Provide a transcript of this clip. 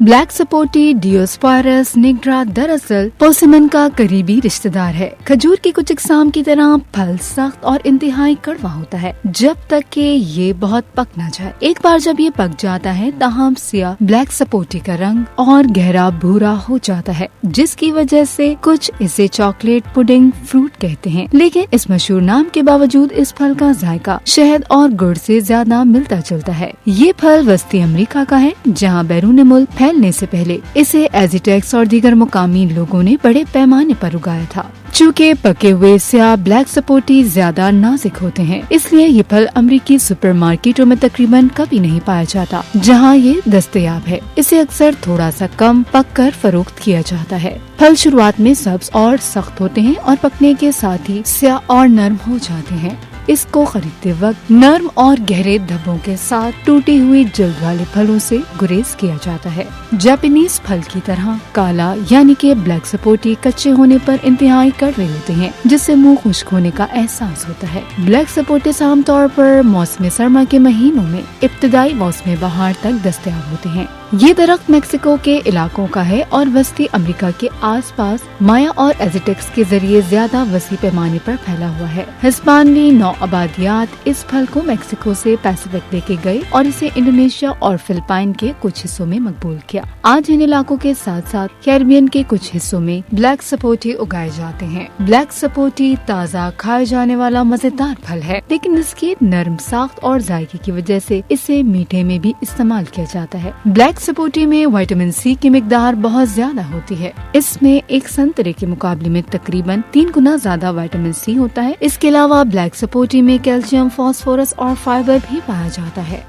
Black सपोटी डियोस्पायरस nigra दरअसल पर्सिमन का करीबी रिश्तेदार है। खजूर की कुछ इकसाम की तरह फल सख्त और इंतहाई कड़वा होता है जब तक कि ये बहुत पक न जाए। एक बार जब ये पक जाता है ताहम सिया ब्लैक सपोटी का रंग और गहरा भूरा हो जाता है, जिसकी वजह से कुछ इसे चॉकलेट पुडिंग फ्रूट कहते हैं। लेकिन इस मशहूर नाम के बावजूद इस फल का जायका शहद और गुड़ से ज्यादा मिलता जुलता है। ये फल वस्ती अमेरिका का है, जहाँ बैरून मुल्क फैलने से पहले इसे एजिटेक्स और दीगर मुकामी लोगों ने बड़े पैमाने पर उगाया था। चूँकि पके हुए स्याह ब्लैक सपोटी ज्यादा नाजुक होते हैं, इसलिए ये फल अमेरिकी सुपरमार्केटों में तकरीबन कभी नहीं पाया जाता जहाँ ये दस्तयाब है। इसे अक्सर थोड़ा सा कम पक कर फरोख्त किया जाता है। फल शुरुआत में सब्ज और सख्त होते हैं और पकने के साथ ही स्याह और नरम हो जाते हैं। इसको खरीदते वक्त नर्म और गहरे धब्बों के साथ टूटी हुई जल्द वाले फलों से गुरेज किया जाता है। जापानीज फल की तरह काला यानी कि ब्लैक सपोटी कच्चे होने पर इंतहाई कड़वे होते हैं, जिससे मुंह खुश्क होने का एहसास होता है। ब्लैक सपोटे आमतौर पर मौसम सरमा के महीनों में इब्तदाई मौसम बहार तक दस्तयाब होते हैं। ये दरख्त मेक्सिको के इलाकों का है और वस्ती अमेरिका के आसपास माया और एजिटेक्स के जरिए ज्यादा वसी पैमाने पर फैला हुआ है। हिस्पानवी नौआबादियात इस फल को मेक्सिको से पैसिफिक लेके गए और इसे इंडोनेशिया और फिलिपाइन के कुछ हिस्सों में मकबूल किया। आज इन इलाकों के साथ साथ कैरिबियन के कुछ हिस्सों में ब्लैक सपोटी उगाए जाते हैं। ब्लैक सपोटी ताज़ा खाए जाने वाला मजेदार फल है, लेकिन इसकी नरम साख्त और जायके की वजह से इसे मीठे में भी इस्तेमाल किया जाता है। ब्लैक सपोटी में विटामिन सी की मिकदार बहुत ज्यादा होती है। इसमें एक संतरे के मुकाबले में तकरीबन 3 गुना ज्यादा विटामिन सी होता है। इसके अलावा ब्लैक सपोटी में कैल्शियम, फास्फोरस और फाइबर भी पाया जाता है।